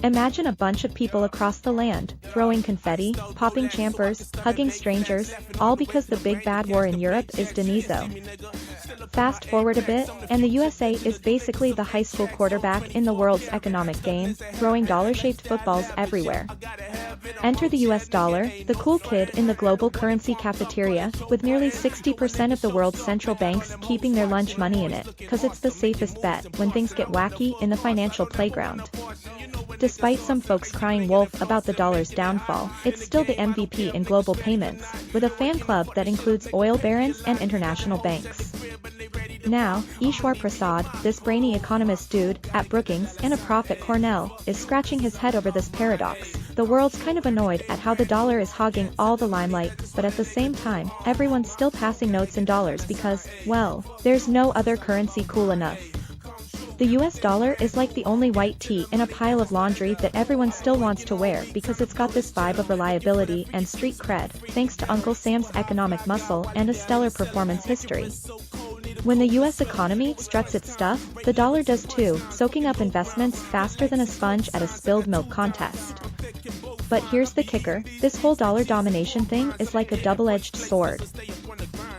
Imagine a bunch of people across the land, throwing confetti, popping champers, hugging strangers, all because the big bad war in Europe is denizo. Fast forward a bit, and the USA is basically the high school quarterback in the world's economic game, throwing dollar-shaped footballs everywhere. Enter the US dollar, the cool kid in the global currency cafeteria, with nearly 60% of the world's central banks keeping their lunch money in it, cause it's the safest bet when things get wacky in the financial playground. Despite some folks crying wolf about the dollar's downfall, it's still the MVP in global payments, with a fan club that includes oil barons and international banks. Now, Ishwar Prasad, this brainy economist dude, at Brookings and a prof at Cornell, is scratching his head over this paradox. The world's kind of annoyed at how the dollar is hogging all the limelight, but at the same time, everyone's still passing notes in dollars because, well, there's no other currency cool enough. The US dollar is like the only white tee in a pile of laundry that everyone still wants to wear because it's got this vibe of reliability and street cred, thanks to Uncle Sam's economic muscle and a stellar performance history. When the US economy struts its stuff, the dollar does too, soaking up investments faster than a sponge at a spilled milk contest. But here's the kicker, this whole dollar domination thing is like a double-edged sword.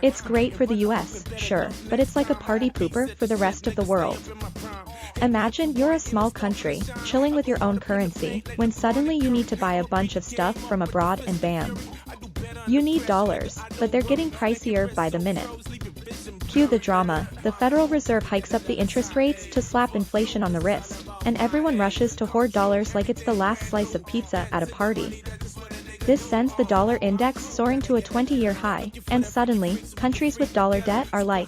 It's great for the US, sure, but it's like a party pooper for the rest of the world. Imagine you're a small country, chilling with your own currency, when suddenly you need to buy a bunch of stuff from abroad and bam. You need dollars, but they're getting pricier by the minute. Cue the drama, the Federal Reserve hikes up the interest rates to slap inflation on the wrist, and everyone rushes to hoard dollars like it's the last slice of pizza at a party. This sends the dollar index soaring to a 20-year high, and suddenly, countries with dollar debt are like,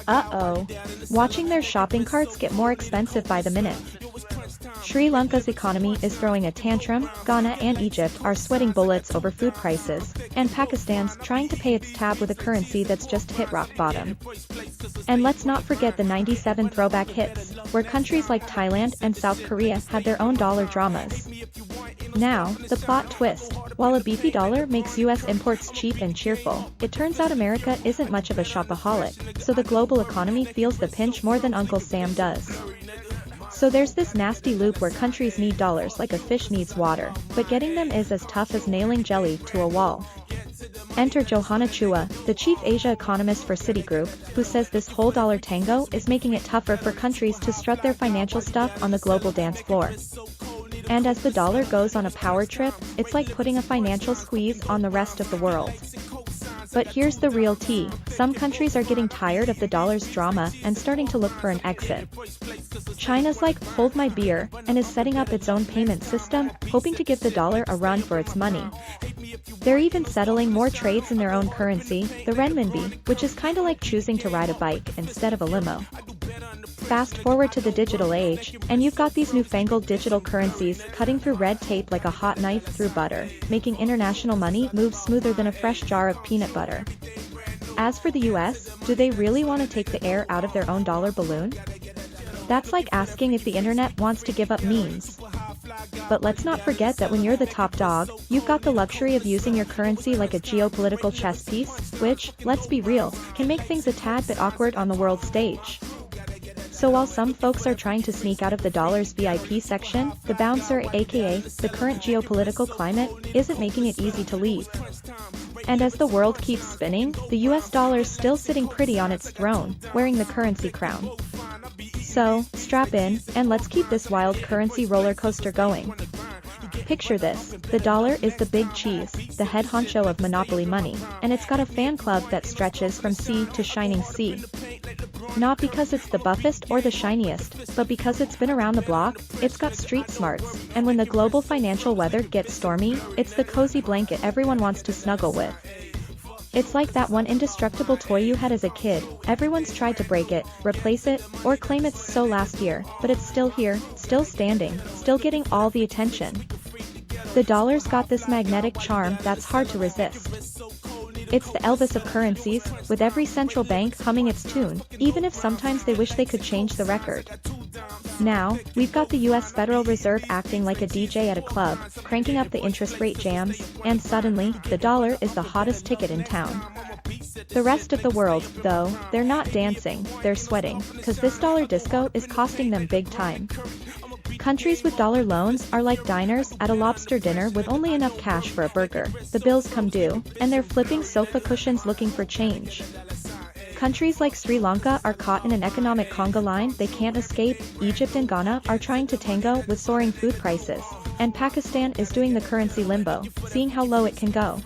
uh-oh, watching their shopping carts get more expensive by the minute. Sri Lanka's economy is throwing a tantrum, Ghana and Egypt are sweating bullets over food prices, and Pakistan's trying to pay its tab with a currency that's just hit rock bottom. And let's not forget the '97 throwback hits, where countries like Thailand and South Korea had their own dollar dramas. Now, the plot twist. While a beefy dollar makes US imports cheap and cheerful, it turns out America isn't much of a shopaholic, so the global economy feels the pinch more than Uncle Sam does. So there's this nasty loop where countries need dollars like a fish needs water, but getting them is as tough as nailing jelly to a wall. Enter Johanna Chua, the chief Asia economist for Citigroup, who says this whole dollar tango is making it tougher for countries to strut their financial stuff on the global dance floor. And as the dollar goes on a power trip, it's like putting a financial squeeze on the rest of the world. But here's the real tea, some countries are getting tired of the dollar's drama and starting to look for an exit. China's like, hold my beer, and is setting up its own payment system, hoping to give the dollar a run for its money. They're even settling more trades in their own currency, the renminbi, which is kinda like choosing to ride a bike instead of a limo. Fast forward to the digital age, and you've got these newfangled digital currencies cutting through red tape like a hot knife through butter, making international money move smoother than a fresh jar of peanut butter. As for the US, do they really want to take the air out of their own dollar balloon? That's like asking if the internet wants to give up memes. But let's not forget that when you're the top dog, you've got the luxury of using your currency like a geopolitical chess piece, which, let's be real, can make things a tad bit awkward on the world stage. So while some folks are trying to sneak out of the dollar's VIP section, the bouncer aka the current geopolitical climate isn't making it easy to leave. And as the world keeps spinning, the US dollar's still sitting pretty on its throne, wearing the currency crown. So, strap in, and let's keep this wild currency roller coaster going. Picture this, the dollar is the big cheese, the head honcho of monopoly money, and it's got a fan club that stretches from sea to shining sea. Not because it's the buffest or the shiniest, but because it's been around the block, it's got street smarts, and when the global financial weather gets stormy, it's the cozy blanket everyone wants to snuggle with. It's like that one indestructible toy you had as a kid, everyone's tried to break it, replace it, or claim it's so last year, but it's still here, still standing, still getting all the attention. The dollar's got this magnetic charm that's hard to resist. It's the Elvis of currencies, with every central bank humming its tune, even if sometimes they wish they could change the record. Now, we've got the US Federal Reserve acting like a DJ at a club, cranking up the interest rate jams, and suddenly, the dollar is the hottest ticket in town. The rest of the world, though, they're not dancing, they're sweating, cause this dollar disco is costing them big time. Countries with dollar loans are like diners at a lobster dinner with only enough cash for a burger. The bills come due, and they're flipping sofa cushions looking for change. Countries like Sri Lanka are caught in an economic conga line they can't escape. Egypt and Ghana are trying to tango with soaring food prices. And Pakistan is doing the currency limbo, seeing how low it can go.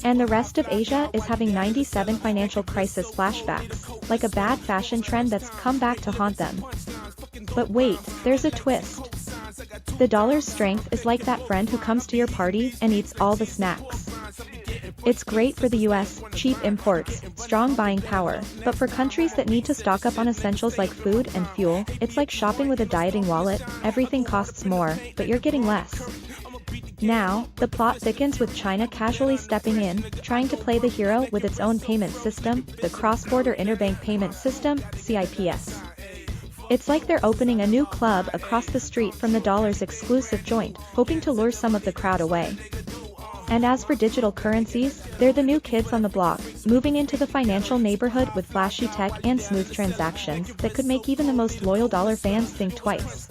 And the rest of Asia is having 97 financial crisis flashbacks, like a bad fashion trend that's come back to haunt them. But wait, there's a twist. The dollar's strength is like that friend who comes to your party and eats all the snacks. It's great for the US, cheap imports, strong buying power, but for countries that need to stock up on essentials like food and fuel, it's like shopping with a dieting wallet. Everything costs more, but you're getting less. Now, the plot thickens with China casually stepping in, trying to play the hero with its own payment system, the Cross-Border Interbank Payment System, CIPS. It's like they're opening a new club across the street from the dollar's exclusive joint, hoping to lure some of the crowd away. And as for digital currencies, they're the new kids on the block, moving into the financial neighborhood with flashy tech and smooth transactions that could make even the most loyal dollar fans think twice.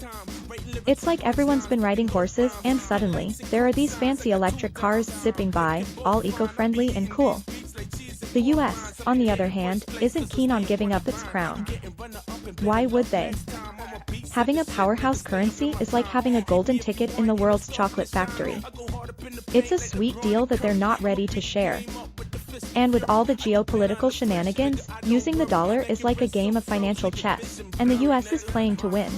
It's like everyone's been riding horses and suddenly, there are these fancy electric cars zipping by, all eco-friendly and cool. The US, on the other hand, isn't keen on giving up its crown. Why would they? Having a powerhouse currency is like having a golden ticket in the world's chocolate factory. It's a sweet deal that they're not ready to share. And with all the geopolitical shenanigans, using the dollar is like a game of financial chess, and the US is playing to win.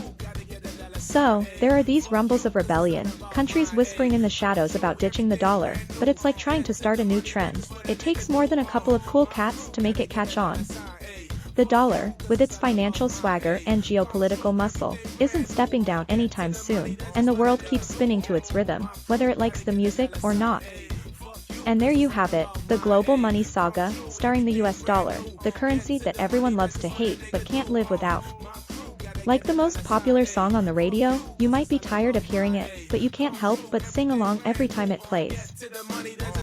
So, there are these rumbles of rebellion, countries whispering in the shadows about ditching the dollar, but it's like trying to start a new trend. It takes more than a couple of cool cats to make it catch on. The dollar, with its financial swagger and geopolitical muscle, isn't stepping down anytime soon, and the world keeps spinning to its rhythm, whether it likes the music or not. And there you have it, the global money saga, starring the US dollar, the currency that everyone loves to hate but can't live without. Like the most popular song on the radio, you might be tired of hearing it, but you can't help but sing along every time it plays.